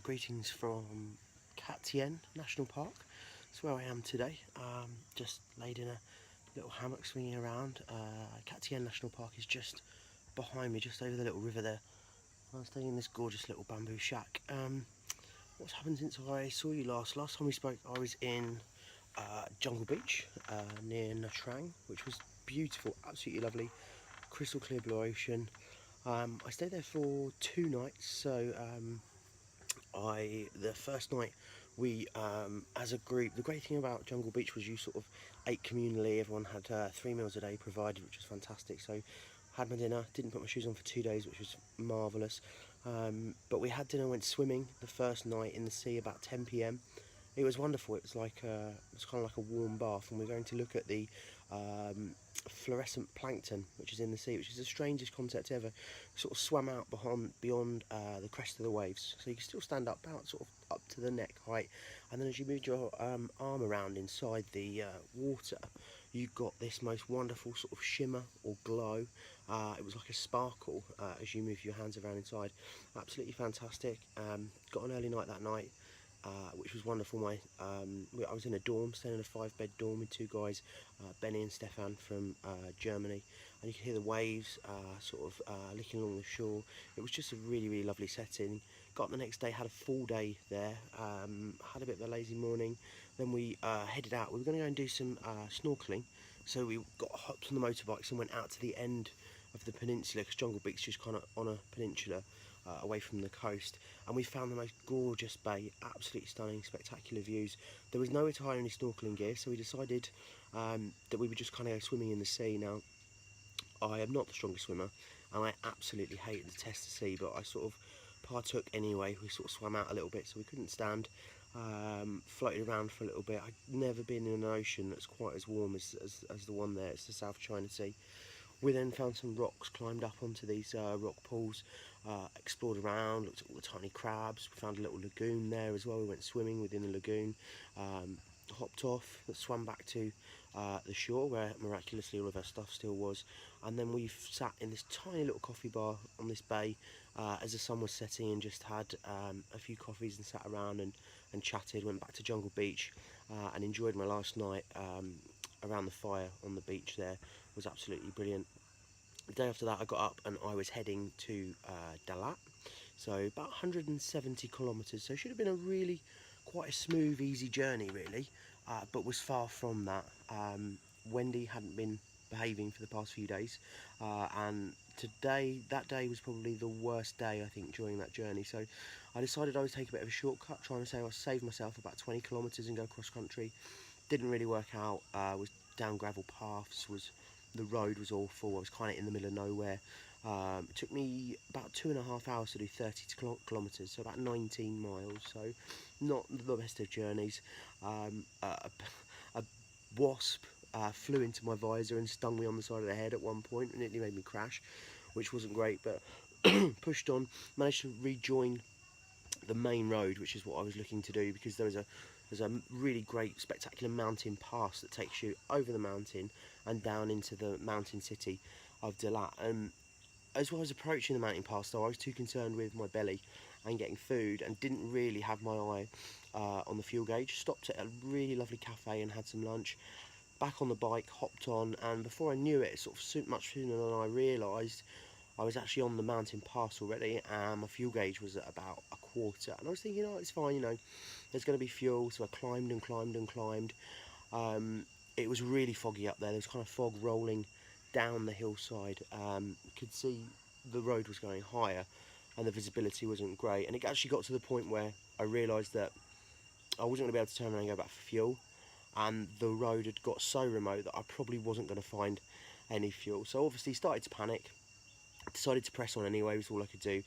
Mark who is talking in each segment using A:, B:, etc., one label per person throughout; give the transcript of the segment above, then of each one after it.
A: Greetings from Catien National Park. That's where I am today. Just laid in a little hammock swinging around. Catien National Park is just behind me, just over the little river there. I'm staying in this gorgeous little bamboo shack. What's happened since I saw you last? Last time we spoke, I was in Jungle Beach near Nha Trang, which was beautiful, absolutely lovely, crystal clear blue ocean. I stayed there for 2 nights, so the first night we as a group, the great thing about Jungle Beach was you sort of ate communally. Everyone had 3 meals a day provided, which was fantastic. So had my dinner, didn't put my shoes on for 2 days, which was marvellous. But we had dinner, went swimming the first night in the sea about 10 p.m. It was wonderful. It was kind of like a warm bath, and we're going to look at the fluorescent plankton which is in the sea, which is the strangest concept ever. Sort of swam out beyond the crest of the waves, so you can still stand up about sort of up to the neck height, and then as you moved your arm around inside the water, you got this most wonderful sort of shimmer or glow. It was like a sparkle as you move your hands around inside. Absolutely fantastic. Got an early night that night, which was wonderful. I was in a dorm, staying in a 5-bed dorm with 2 guys, Benny and Stefan from Germany, and you could hear the waves licking along the shore. It was just a really, really lovely setting. Got up the next day, had a full day there, had a bit of a lazy morning, then we headed out. We were going to go and do some snorkeling, so we got hopped on the motorbikes and went out to the end of the peninsula, because Jungle Beach is kind of on a peninsula away from the coast, and we found the most gorgeous bay, absolutely stunning, spectacular views. There was nowhere to hire any snorkeling gear, so we decided that we would just kind of go swimming in the sea. Now, I am not the strongest swimmer, and I absolutely hate the test of sea, but I sort of partook anyway. We sort of swam out a little bit, so we couldn't stand. Floated around for a little bit. I'd never been in an ocean that's quite as warm as the one there. It's the South China Sea. We then found some rocks, climbed up onto these rock pools, explored around, looked at all the tiny crabs. We found a little lagoon there as well. We went swimming within the lagoon, hopped off, swam back to the shore where miraculously all of our stuff still was, and then we sat in this tiny little coffee bar on this bay as the sun was setting, and just had a few coffees and sat around and chatted. Went back to Jungle Beach and enjoyed my last night around the fire on the beach there. It was absolutely brilliant. The day after that, I got up and I was heading to Dalat, so about 170 kilometres, so it should have been a really quite a smooth, easy journey really, but was far from that. Wendy hadn't been behaving for the past few days, and that day was probably the worst day I think during that journey, so I decided I would take a bit of a shortcut, trying to save myself about 20 kilometres and go cross country. Didn't really work out. Was down gravel paths, the road was awful. I was kind of in the middle of nowhere. It took me about 2.5 hours to do 30 kilometres, so about 19 miles, so not the best of journeys. A wasp flew into my visor and stung me on the side of the head at one point, and nearly made me crash, which wasn't great, but pushed on, managed to rejoin the main road, which is what I was looking to do, because there's a really great spectacular mountain pass that takes you over the mountain and down into the mountain city of Dalat. And as I was approaching the mountain pass, though, I was too concerned with my belly and getting food, and didn't really have my eye on the fuel gauge. Stopped at a really lovely cafe and had some lunch. Back on the bike, hopped on, and before I knew it, sort of much sooner than I realised, I was actually on the mountain pass already, and my fuel gauge was at about a quarter. And I was thinking, oh, it's fine, you know, there's going to be fuel. So I climbed and climbed and climbed. It was really foggy up there. There was kind of fog rolling down the hillside. Could see the road was going higher, and the visibility wasn't great. And it actually got to the point where I realised that I wasn't going to be able to turn around and go back for fuel, and the road had got so remote that I probably wasn't going to find any fuel. So obviously started to panic. Decided to press on anyway, was all I could do.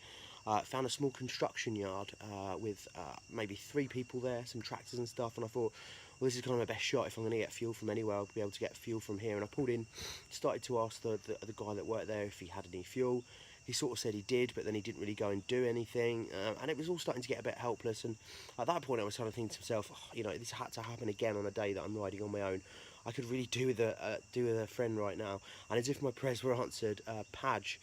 A: Found a small construction yard with maybe 3 people there, some tractors and stuff, and I thought, well, this is kind of my best shot. If I'm going to get fuel from anywhere, I'll be able to get fuel from here. And I pulled in, started to ask the guy that worked there if he had any fuel. He sort of said he did, but then he didn't really go and do anything, and it was all starting to get a bit helpless. And at that point I was kind of thinking to myself, oh, you know, this had to happen again on a day that I'm riding on my own. I could really do with a friend right now. And as if my prayers were answered, Padge,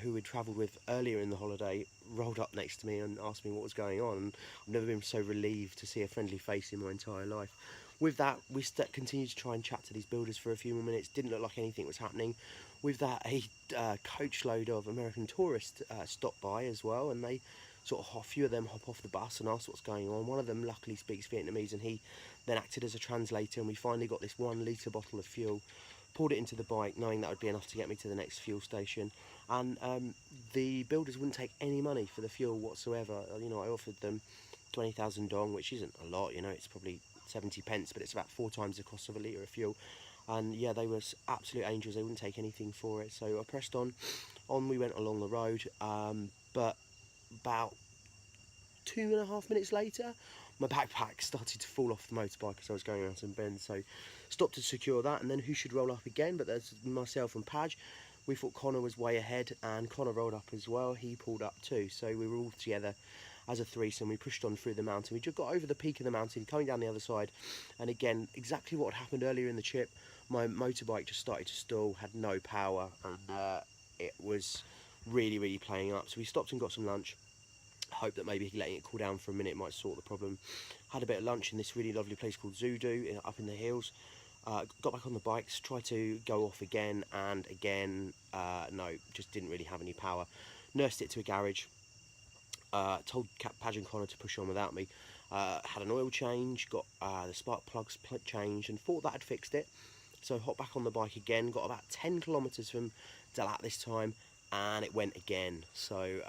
A: who had travelled with earlier in the holiday, rolled up next to me and asked me what was going on. And I've never been so relieved to see a friendly face in my entire life. With that, we continued to try and chat to these builders for a few more minutes. Didn't look like anything was happening. With that, a coach load of American tourists stopped by as well, and they a few of them hop off the bus and ask what's going on. One of them luckily speaks Vietnamese, and he then acted as a translator, and we finally got this 1 litre bottle of fuel, poured it into the bike, knowing that would be enough to get me to the next fuel station. And the builders wouldn't take any money for the fuel whatsoever. You know, I offered them 20,000 dong, which isn't a lot, you know, it's probably 70 pence, but it's about 4 times the cost of a litre of fuel. And yeah, they were absolute angels. They wouldn't take anything for it. So I pressed on we went along the road, but about 2.5 minutes later, my backpack started to fall off the motorbike as I was going around some bends. So stopped to secure that, and then who should roll up again but there's myself and Padge. We thought Connor was way ahead, and Connor rolled up as well. He pulled up too, so we were all together as a threesome. We pushed on through the mountain. We just got over the peak of the mountain, coming down the other side, and again, exactly what had happened earlier in the trip. My motorbike just started to stall, had no power, and it was really playing up. So we stopped and got some lunch. Hope that maybe letting it cool down for a minute might sort the problem. Had a bit of lunch in this really lovely place called Zudu up in the hills. Got back on the bikes, tried to go off again, and again, no, just didn't really have any power. Nursed it to a garage. Told Padge and Connor to push on without me. Had an oil change, got the spark plugs changed, and thought that had fixed it. So hopped back on the bike again, got about 10 kilometres from Dalat this time, and it went again. So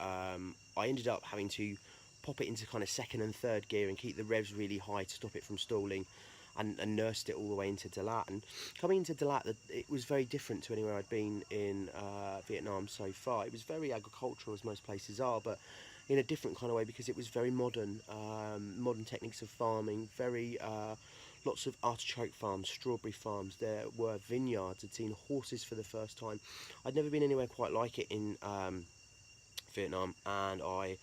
A: I ended up having to pop it into kind of second and third gear and keep the revs really high to stop it from stalling, and nursed it all the way into Dalat. And coming into Dalat, it was very different to anywhere I'd been in Vietnam so far. It was very agricultural, as most places are, but in a different kind of way, because it was very modern, modern techniques of farming, very lots of artichoke farms, strawberry farms. There were vineyards. I'd seen horses for the first time. I'd never been anywhere quite like it in Vietnam, and I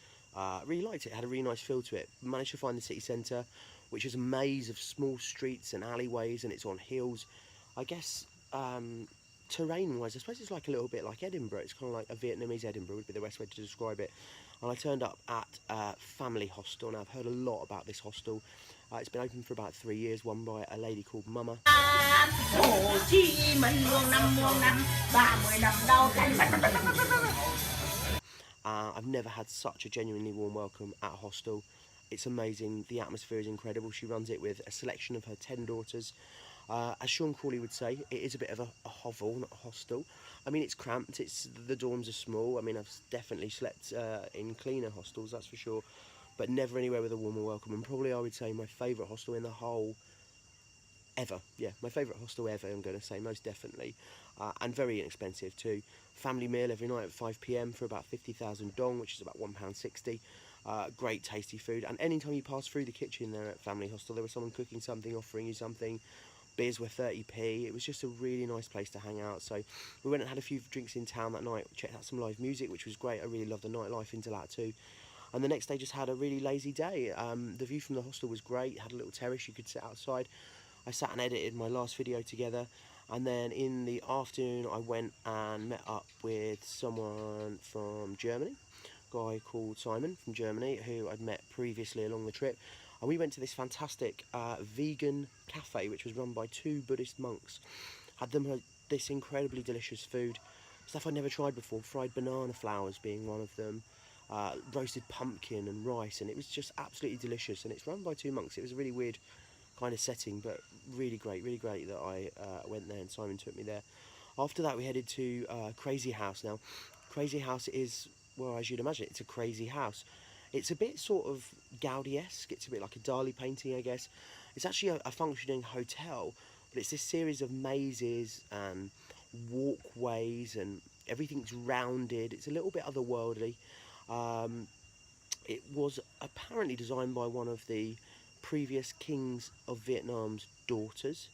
A: really liked it. It had a really nice feel to it. Managed to find the city centre, which is a maze of small streets and alleyways, and it's on hills. I guess terrain-wise, I suppose it's like a little bit like Edinburgh. It's kind of like a Vietnamese Edinburgh would be the best way to describe it. And I turned up at Family Hostel, and I've heard a lot about this hostel. It's been open for about 3 years, run by a lady called Mama. I've never had such a genuinely warm welcome at a hostel. It's amazing. The atmosphere is incredible. She runs it with a selection of her 10 daughters. As Sean Crawley would say, it is a bit of a hovel, not a hostel. I mean, it's cramped. The dorms are small. I mean, I've definitely slept in cleaner hostels, that's for sure, but never anywhere with a warmer welcome. And probably I would say my favourite hostel in the whole ever. Yeah, my favourite hostel ever, I'm going to say, most definitely. And very inexpensive too. Family meal every night at 5 PM for about 50,000 dong, which is about £1.60. Great tasty food. And anytime you pass through the kitchen there at Family Hostel, there was someone cooking something, offering you something. Beers were 30p. It was just a really nice place to hang out. So we went and had a few drinks in town that night, checked out some live music, which was great. I really loved the nightlife in Dalat too. And the next day just had a really lazy day. The view from the hostel was great. Had a little terrace you could sit outside. I sat and edited my last video together, and then in the afternoon I went and met up with someone from Germany, a guy called Simon from Germany, who I'd met previously along the trip. And we went to this fantastic vegan cafe, which was run by 2 Buddhist monks. Had them this incredibly delicious food, stuff I'd never tried before, fried banana flowers being one of them, roasted pumpkin and rice, and it was just absolutely delicious. And it's run by 2 monks. It was a really weird kind of setting, but really great that I went there and Simon took me there. After that we headed to Crazy House. Now, Crazy House is, well, as you'd imagine, it's a crazy house. It's a bit sort of Gaudi-esque. It's a bit like a Dali painting, I guess. It's actually a functioning hotel, but it's this series of mazes and walkways, and everything's rounded. It's a little bit otherworldly. It was apparently designed by one of the previous kings of Vietnam's daughters,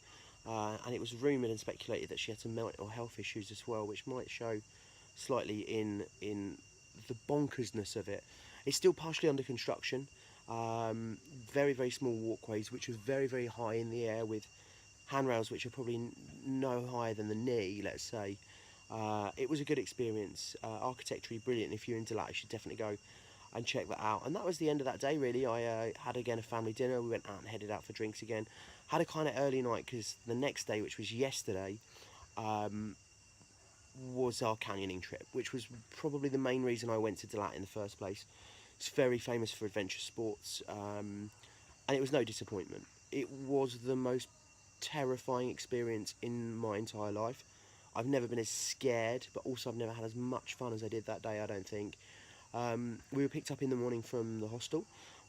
A: and it was rumoured and speculated that she had some mental health issues as well, which might show slightly in the bonkersness of it. It's still partially under construction. Very small walkways, which was very high in the air, with handrails which are probably no higher than the knee, let's say. It was a good experience, architecturally brilliant. If you're into Dalat, you should definitely go and check that out. And that was the end of that day, really. I had again a family dinner. We went out and headed out for drinks again. Had a kind of early night because the next day, which was yesterday, was our canyoning trip, which was probably the main reason I went to Dalat in the first place. It's very famous for adventure sports, and it was no disappointment. It was the most terrifying experience in my entire life. I've never been as scared, but also I've never had as much fun as I did that day, I don't think. We were picked up in the morning from the hostel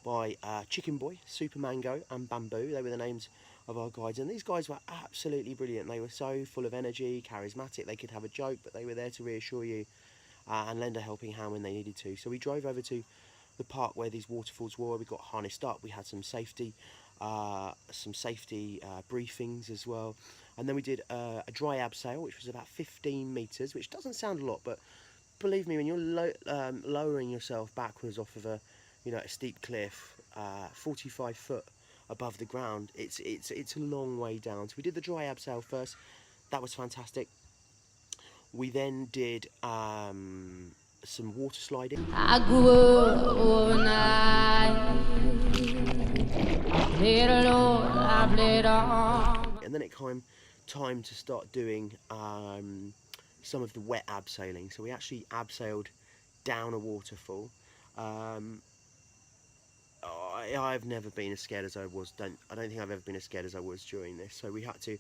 A: by Chicken Boy, Super Mango and Bamboo. They were the names of our guides, and these guys were absolutely brilliant. They were so full of energy, charismatic. They could have a joke, but they were there to reassure you and lend a helping hand when they needed to. So we drove over to the park where these waterfalls were. We got harnessed up. We had some safety briefings as well, and then we did a dry abseil, which was about 15 meters, which doesn't sound a lot, but believe me, when you're lowering yourself backwards off of a steep cliff, 45 foot above the ground, it's a long way down. So we did the dry abseil first. That was fantastic. We then did some water sliding.
B: I grew up overnight. I played alone, I played on.
A: And then it came time to start doing some of the wet abseiling. So we actually abseiled down a waterfall. I've never been as scared as I was. I don't think I've ever been as scared as I was during this. So we had to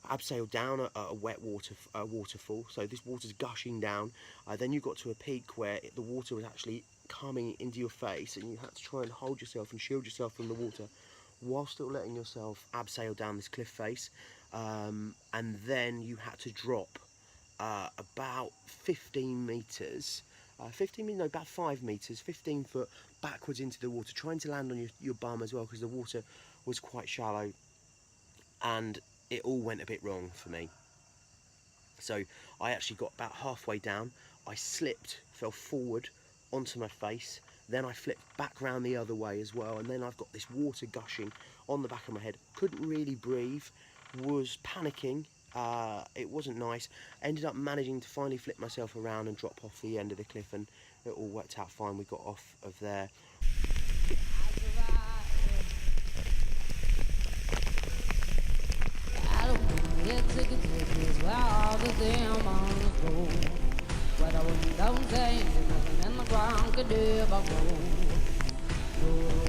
A: abseil down a wet waterfall. So this water's gushing down. Then you got to a peak where the water was actually coming into your face, and you had to try and hold yourself and shield yourself from the water while still letting yourself abseil down this cliff face. And then you had to drop about 15 meters. About 5 meters, 15 foot backwards into the water, trying to land on your bum as well, because the water was quite shallow, and it all went a bit wrong for me. So I actually got about halfway down, I slipped, fell forward onto my face, then I flipped back round the other way as well, and then I've got this water gushing on the back of my head. Couldn't really breathe, was panicking. It wasn't nice. Ended up managing to finally flip myself around and drop off the end of the cliff, and it all worked out fine. We got off of there.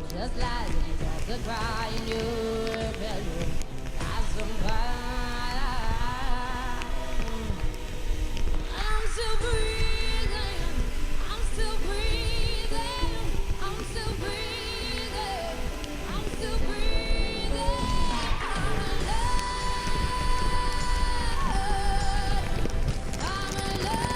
B: Just like you got to cry in your bedroom. I'm still breathing, I'm still breathing, I'm still breathing, I'm still breathing. I'm alive, I'm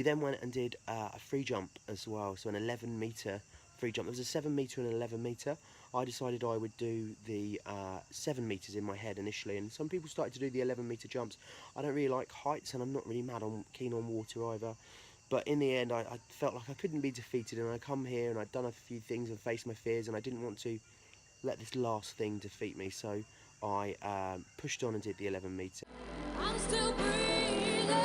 A: We then went and did a free jump as well, so an 11 metre free jump. There was a 7 metre and an 11 metre. I decided I would do the 7 metres in my head initially, and some people started to do the 11 metre jumps. I don't really like heights, and I'm not really keen on water either. But in the end, I felt like I couldn't be defeated, and I come here and I'd done a few things and faced my fears, and I didn't want to let this last thing defeat me. So I pushed on and did the 11 metre.
B: I'm still breathing.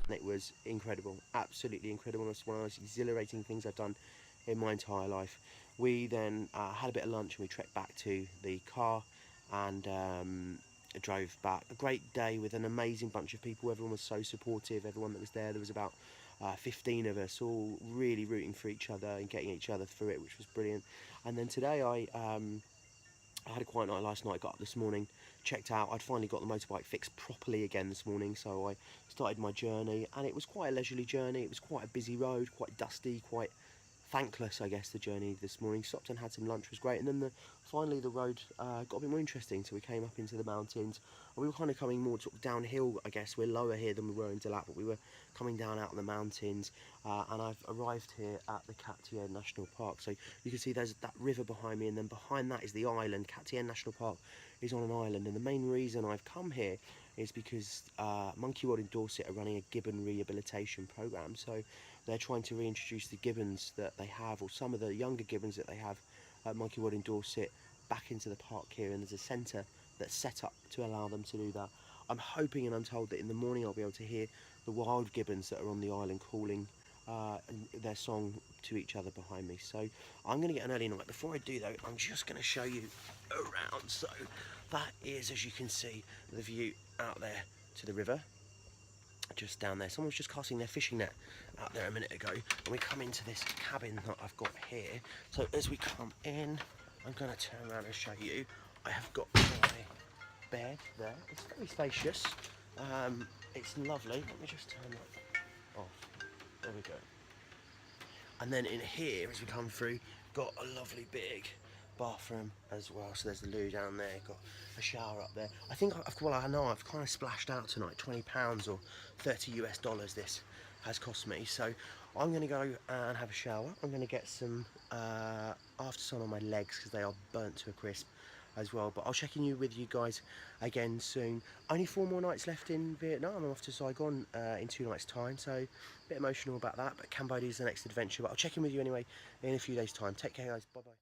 A: It was incredible, absolutely incredible. It's one of the most exhilarating things I've done in my entire life. We then had a bit of lunch, and we trekked back to the car and drove back. A great day with an amazing bunch of people. Everyone was so supportive. Everyone that was there was about 15 of us all really rooting for each other and getting each other through it, which was brilliant. And then today I had a quiet night last night, got up this morning, checked out. I'd finally got the motorbike fixed properly again this morning, so I started my journey, and it was quite a leisurely journey. It was quite a busy road, quite dusty, quite thankless, I guess, the journey this morning. Stopped and had some lunch, was great, and then finally the road got a bit more interesting, so we came up into the mountains, and we were kind of coming more sort of downhill, I guess. We're lower here than we were in Dalat, but we were coming down out of the mountains, and I've arrived here at the Katia National Park. So you can see there's that river behind me, and then behind that is the island. Katia National Park is on an island, and the main reason I've come here is because Monkey World in Dorset are running a gibbon rehabilitation programme. So they're trying to reintroduce the gibbons that they have, or some of the younger gibbons that they have at Monkey World in Dorset, back into the park here, and there's a centre that's set up to allow them to do that. I'm hoping and I'm told that in the morning I'll be able to hear the wild gibbons that are on the island calling their song to each other behind me. So I'm going to get an early night. Before I do though, I'm just going to show you around. So that is, as you can see, the view out there to the river. Just down there, someone was just casting their fishing net out there a minute ago, and we come into this cabin that I've got here. So as we come in, I'm going to turn around and show you. I have got my bed there. It's very spacious. It's lovely. Let me just turn that off. There we go. And then in here, as we come through, got a lovely big bathroom as well. So there's the loo down there, got a shower up there. I think I know I've kind of splashed out tonight, £20 or $30 this has cost me. So I'm going to go and have a shower. I'm going to get some after sun on my legs because they are burnt to a crisp as well. But I'll check in with you guys again soon. Only 4 more nights left in Vietnam. I'm off to Saigon in 2 nights time, so a bit emotional about that, but Cambodia is the next adventure. But I'll check in with you anyway in a few days time. Take care guys, bye bye.